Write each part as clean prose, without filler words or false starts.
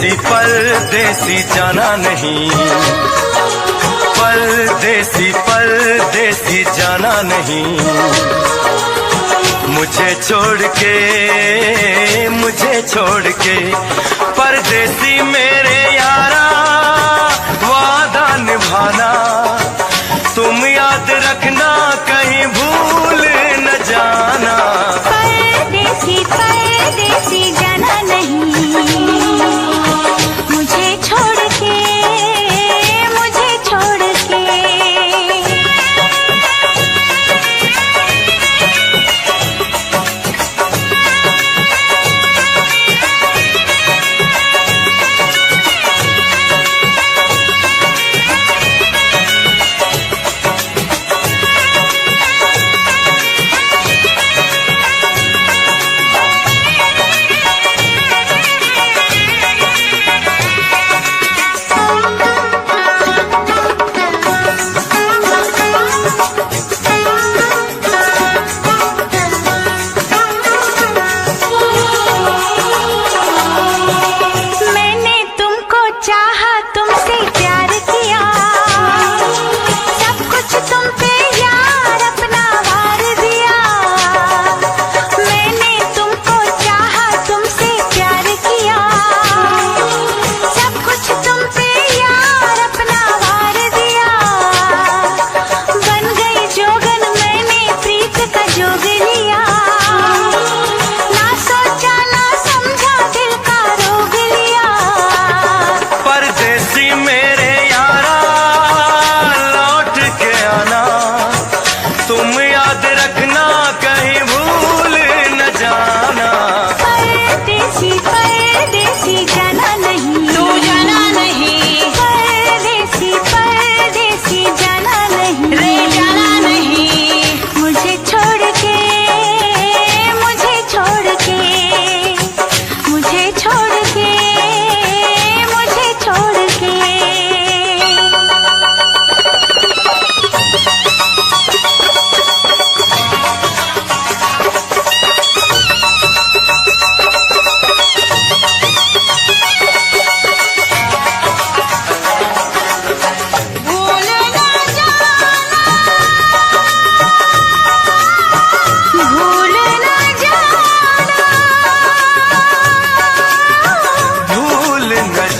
परदेसी जाना नहीं, परदेसी जाना नहीं, मुझे छोड़ के परदेसी मेरे यारा, वादा निभाना तुम याद रखना, कहीं भूल न जाना। परदेसी जाना नहीं, मुझे छोड़ के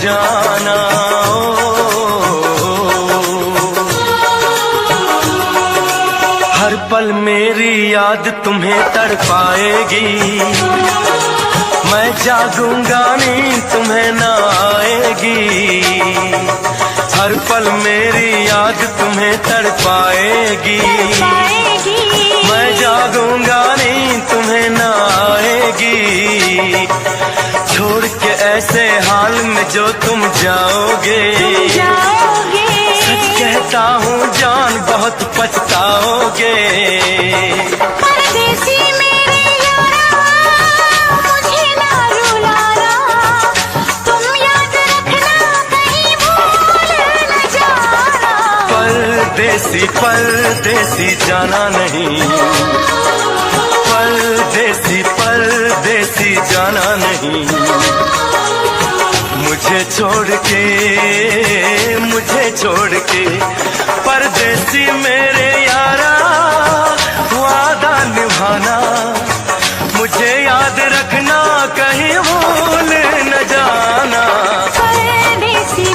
जाना। हर पल मेरी याद तुम्हें तड़पाएगी, मैं जागूंगा नींद तुम्हें न आएगी। हर पल मेरी याद तुम्हें तड़पाएगी, मैं जागूंगा नींद तुम्हें न आएगी। छोड़ के ऐसे हाल में जो तुम जाओगे, सच कहता हूँ जान बहुत पछताओगे। परदेसी मेरे यारा, मुझे ना रुलाना, तुम याद रखना कहीं भूल न जाना। परदेसी जाना नहीं, परदेसी जाना नहीं, मुझे छोड़ के परदेसी मेरे यारा, वादा निभाना मुझे याद रखना, कहीं भूल न जाना।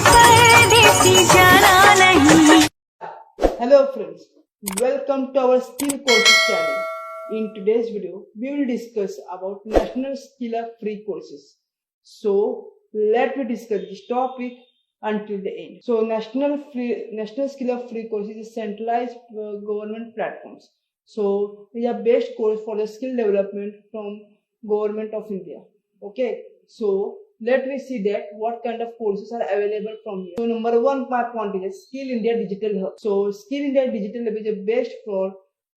परदेसी जाना नहीं। Hello friends, welcome to our skill courses channel. In today's video, we will discuss about National Skill Up free courses. So let me discuss this topic until the end. So National Skill Up free courses is centralized government platforms. So they are best course for the skill development from Government of India. Okay, so let me see that what kind of courses are available from here. So number one point is Skill India Digital Hub. So Skill India Digital Hub is the best for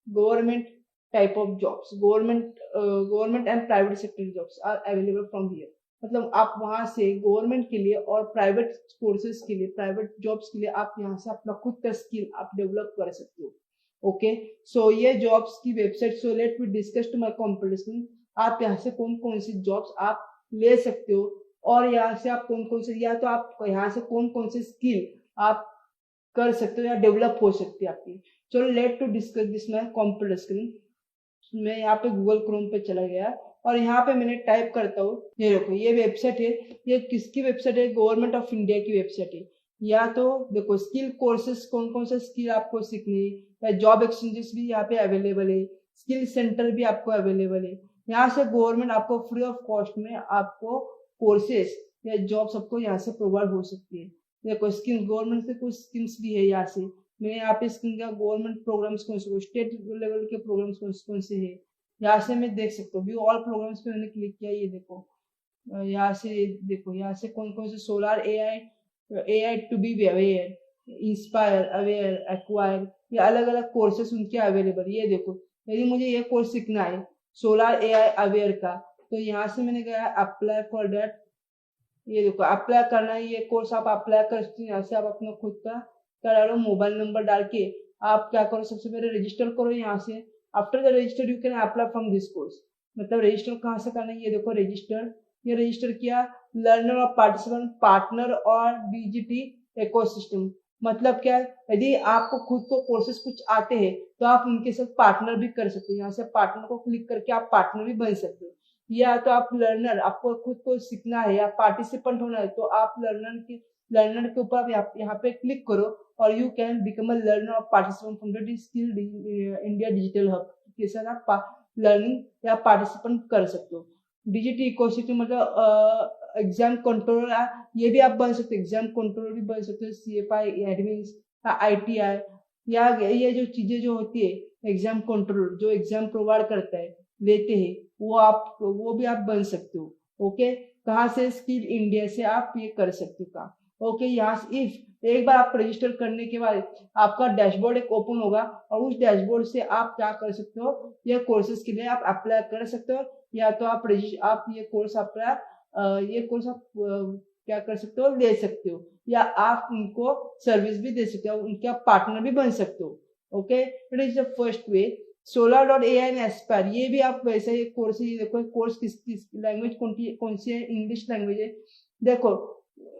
government type of jobs. Government and private sector jobs are available from here. मतलब आप वहां से government के लिए और private courses के लिए, private jobs के लिए आप यहाँ से अपना खुद का स्किल आप डेवलप कर सकते हो। ओके, सो ये जॉब्स की website, so let we discuss to my competition. आप यहाँ से कौन कौन सी जॉब्स आप ले सकते हो और यहाँ से आप कौन कौन से, या तो आप यहाँ से कौन कौन से स्किल आप कर सकते हो या डेवलप हो सकती है आपकी। चलो let to discuss this my computer screen. मैं यहाँ पे गूगल क्रोम पे चला गया और यहाँ पे मैंने टाइप करता हूँ, ये देखो ये वेबसाइट है। ये किसकी वेबसाइट है? गवर्नमेंट ऑफ इंडिया की वेबसाइट है। या तो देखो स्किल कोर्सेज, कौन कौन से स्किल आपको सीखने है, या जॉब एक्सचेंजेस भी यहाँ पे अवेलेबल है, स्किल सेंटर भी आपको अवेलेबल है। यहाँ से गवर्नमेंट आपको फ्री ऑफ कॉस्ट में आपको कोर्सेज या जॉब सबको यहाँ से प्रोवाइड हो सकती है। देखो स्किल, गवर्नमेंट से कुछ स्कीम्स भी है यहाँ से। मैं यहाँ पे स्किल का गवर्नमेंट प्रोग्राम्स कौन से, स्टेट लेवल के प्रोग्राम्स कौन से है यहाँ से मैं देख सकता हूँ। व्यू ऑल प्रोग्राम्स पे मैंने क्लिक किया, ये देखो यहाँ से देखो, यहाँ से कौन कौन से solar AI to be aware, inspire, aware, acquire, ये अलग अलग कोर्सेस उनके अवेलेबल। ये देखो यदि मुझे ये कोर्स सीखना है सोलार AI अवेयर का, तो यहाँ से मैंने गया अप्लाई फॉर दैट। ये देखो अप्लाई करना है, ये कोर्स आप अप्लाई कर सकते हैं। यहाँ से आप अपना खुद का डालो, मोबाइल नंबर डाल के आप क्या करो, सबसे पहले रजिस्टर करो यहाँ से। After the register you can apply from this course. मतलब रजिस्टर कहाँ से करना है, ये देखो रजिस्टर, ये रजिस्टर किया। लर्नर और पार्टिसिपेंट पार्टनर और DGT इकोसिस्टम, मतलब क्या है, यदि आपको खुद को कोर्सेज कुछ आते हैं तो आप उनके साथ पार्टनर भी कर सकते हो। यहाँ से पार्टनर को क्लिक करके आप पार्टनर भी बन सकते हो। या तो आप लर्नर, आपको खुद को सीखना है या पार्टिसिपेंट होना है, तो आप लर्नर के ऊपर आप यहाँ पे क्लिक करो और you can become a learner और participant from the Skill India digital hub के साथ आप लर्निंग या पार्टिसिपेंट कर सकते हो। डिजिटल इकोसिस्टम मतलब एग्जाम कंट्रोलर, ये भी आप बन सकते हो, एग्जाम कंट्रोलर भी बन सकते हो। CFI एडमिन, ITI, या ये जो चीजें जो होती है एग्जाम कंट्रोलर, जो एग्जाम प्रोवाइड करता है लेते हैं, वो भी आप बन सकते हो। ओके, कहाँ से? स्किल इंडिया से आप ये कर सकते हो काम। ओके, यहाँ से इफ एक बार आप रजिस्टर करने के बाद आपका डैशबोर्ड एक ओपन होगा और उस डैशबोर्ड से आप क्या कर सकते हो, ये कोर्सेज के लिए आप अप्लाई कर सकते हो। या तो आप ये कोर्स आप क्या कर सकते हो, ले सकते हो, या आप उनको सर्विस भी दे सकते हो, उनके आप पार्टनर भी बन सकते हो। Okay, it is the first way. Solar.ai and Aspire, ये भी आप वैसे ही कोर्स, ये देखो कोर्स किस लैंग्वेज कौन सी है, इंग्लिश लैंग्वेज है। देखो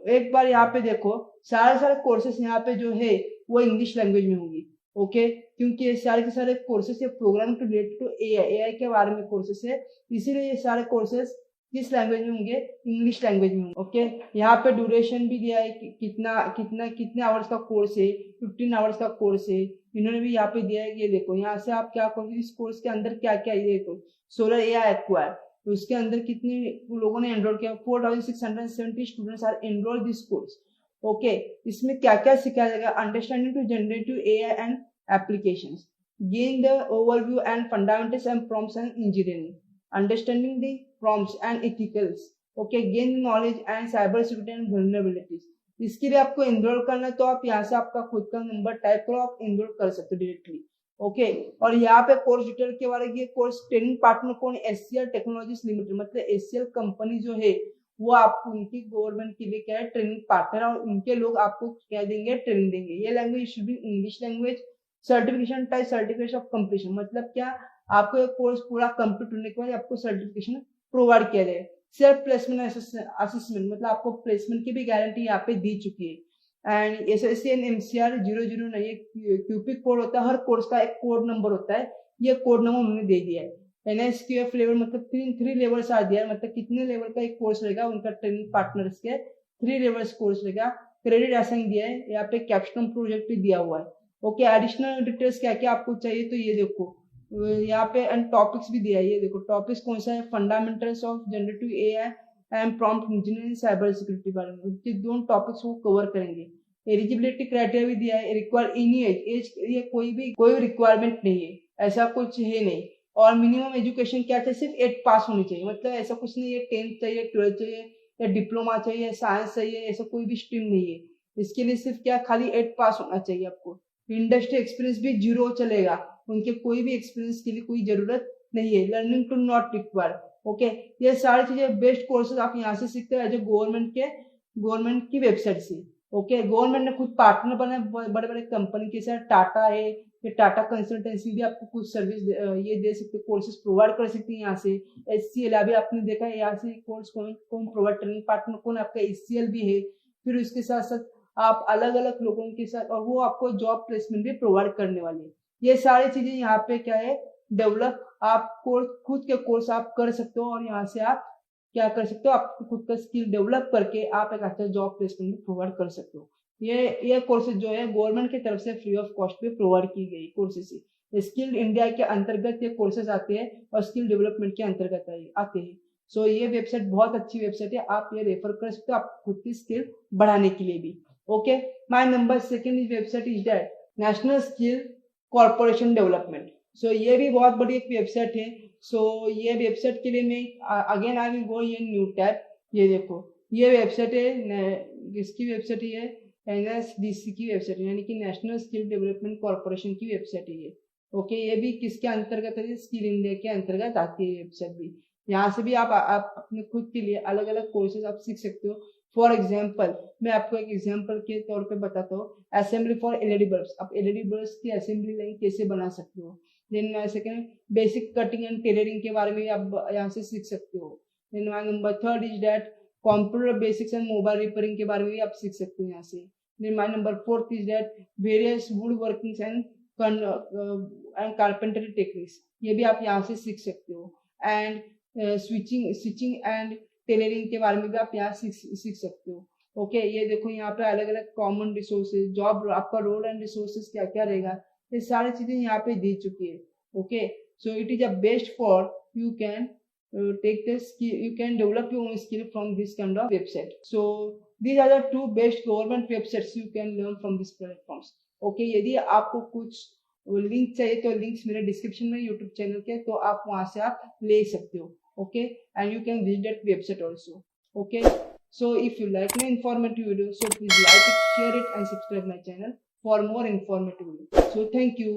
एक बार यहाँ पे देखो, सारे कोर्सेस यहाँ पे जो है वो इंग्लिश लैंग्वेज में होंगी। ओके, क्योंकि ये सारे के सारे कोर्सेस ये program to related to AI के बारे में कोर्सेस है, इसीलिए ये सारे कोर्सेस किस लैंग्वेज में होंगे? इंग्लिश लैंग्वेज में होंगे। ओके, यहाँ पे ड्यूरेशन भी दिया है कि कितने आवर्स का कोर्स है, 15 आवर्स का कोर्स है, इन्होंने भी यहाँ पे दिया है। ये देखो यहाँ से आप क्या करोगे, इस कोर्स के अंदर क्या क्या, ये देखो सोलर AI एक्वायर, तो उसके अंदर कितने लोगों ने एनरोल किया, 4670 students are enrol this course. Okay, इसमें क्या क्या सिखाया जाएगा? Understanding to generative AI and applications, gain the overview and fundamentals and prompts and engineering, understanding the prompts and ethicals, okay, gain knowledge and cyber security and vulnerabilities. इसके लिए आपको enrol करना है तो आप यहाँ से आपका खुद का नंबर टाइप करो, आप एनरोल कर सकते हो डायरेक्टली। ओके, और यहाँ पे कोर्स डिटेल के बारे में, ये कोर्स ट्रेनिंग पार्टनर कौन? SCL टेक्नोलॉजीज लिमिटेड, मतलब SCL कंपनी जो है वो आपको उनकी गवर्नमेंट के लिए क्या है, ट्रेनिंग पार्टनर, और उनके लोग आपको क्या देंगे, ट्रेनिंग देंगे। ये language should be English language. Certification type certificate of completion, मतलब क्या, आपको ये कोर्स पूरा कंप्लीट होने के बाद आपको सर्टिफिकेशन प्रोवाइड किया जाए। सेल्फ प्लेसमेंट असेसमेंट, मतलब आपको प्लेसमेंट की भी गारंटी यहाँ पे दी चुकी है। एंड SSC एंड MCR 00 ये क्यूपिक कोड होता है, हर कोर्स का एक कोड नंबर होता है, ये कोड नंबर उन्होंने दे दिया है। NSQF लेवल, मतलब 3 लेवल्स आ दिया है, मतलब कितने लेवल का एक कोर्स रहेगा उनका, ट्रेनिंग पार्टनर्स के 3 लेवल्स कोर्स रहेगा। क्रेडिट असाइन दिया है, यहाँ पे कैप्स्टोन प्रोजेक्ट भी दिया हुआ है। ओके, एडिशनल डिटेल्स क्या क्या आपको चाहिए, तो ये देखो यहाँ पे एंड टॉपिक्स भी दिया है। ये देखो टॉपिक्स कौन सा है, fundamentals of generative AI and prompt engineering, cyber security बारे में, उनके दोनों टॉपिक्स वो कवर करेंगे। एलिजिबिलिटी क्राइटेरिया भी दिया है, रिक्वायर एनी एज, ये कोई रिक्वायरमेंट नहीं है, ऐसा कुछ है नहीं। और मिनिमम एजुकेशन क्या चाहिए, सिर्फ 8 पास होनी चाहिए, मतलब ऐसा कुछ नहीं है 10th चाहिए, 12th चाहिए, या डिप्लोमा चाहिए, साइंस चाहिए, ऐसा कोई भी स्ट्रीम नहीं है। इसके लिए सिर्फ क्या, खाली 8 पास होना चाहिए आपको। इंडस्ट्री एक्सपीरियंस भी 0 चलेगा, उनके कोई भी एक्सपीरियंस के लिए कोई जरूरत नहीं है। Learning to not require. Okay, ये सारी चीजें बेस्ट कोर्सेज आप यहाँ से सीखते हैं, जो गवर्नमेंट की वेबसाइट से। ओके, गवर्नमेंट ने खुद पार्टनर बनाए बड़े बड़े कंपनी के साथ, टाटा है, ये टाटा कंसल्टेंसी भी आपको कुछ सर्विस ये दे सकते, कोर्सेज प्रोवाइड कर सकती है यहाँ से। HCL अभी आपने देखा है यहाँ से कोर्स कौन प्रोवाइड, ट्रेनिंग पार्टनर कौन, आपका HCL भी है। फिर उसके साथ साथ आप अलग अलग लोगों के साथ, और वो आपको जॉब प्लेसमेंट भी प्रोवाइड करने वाले हैं। ये सारी चीजें यहाँ पे क्या है, डेवलप आप खुद के कोर्स आप कर सकते हो, और यहाँ से आप क्या कर सकते हो, आप खुद का स्किल डेवलप करके आप एक अच्छा जॉब प्लेसमेंट भी प्रोवाइड कर सकते हो। ये कोर्सेज जो है गवर्नमेंट की तरफ से फ्री ऑफ कॉस्ट पे प्रोवाइड की गई कोर्सेज है। स्किल इंडिया के अंतर्गत ये कोर्सेज आते हैं और स्किल डेवलपमेंट के अंतर्गत आते हैं। सो ये वेबसाइट बहुत अच्छी वेबसाइट है, आप ये रेफर कर सकते हो आप खुद की स्किल बढ़ाने के लिए भी। Okay, my number second website is that national skill corporation development. So ये भी बहुत बड़ी एक वेबसाइट है। सो ये वेबसाइट के लिए मैं again I will go in new tab. ये देखो ये वेबसाइट है, किसकी वेबसाइट है, NSDC की वेबसाइट है, यानी कि नेशनल स्किल डेवलपमेंट कॉर्पोरेशन की वेबसाइट है ये। ओके, ये भी किसके अंतर्गत है, स्किल इंडिया के अंतर्गत आती है वेबसाइट भी। यहाँ से भी आप अपने खुद के लिए अलग अलग कोर्सेज आप सीख सकते हो। फॉर एग्जाम्पल मैं आपको एक एग्जाम्पल के तौर पे बताता हूँ, असेंबली फॉर LED बल्ब्स। आप LED बल्ब्स की असेंबली लाइन कैसे बना सकते हो। Then second basic cutting and tailoring के बारे में भी आप यहाँ से सीख सकते हो। Then number third is that computer basics and mobile repairing के बारे में भी आप सीख सकते हो यहाँ से। Then my number fourth is that various wood workings and carpentry techniques, ये भी आप यहाँ से सीख सकते हो। एंड स्विचिंग एंड टेलरिंग के बारे में भी आप यहाँ सीख सकते हो। ओके, ये देखो यहाँ पे अलग अलग कॉमन रिसोर्सेज, जॉब आपका रोल एंड रिसोर्सेज क्या क्या रहेगा, ये सारी चीजें यहाँ पे दी चुकी है। Okay, so it is a best for you can take this skill, you can develop your own skill from this kind of website. So these are the two best government websites you can learn from these platforms. Okay, यदि आपको कुछ link चाहिए तो links मेरे description में YouTube channel के, तो आप वहां से आप ले सकते हो। Okay, and you can visit that website also. Okay, so if you like my informative video, so please like it, share it and subscribe my channel for more informative video. So thank you.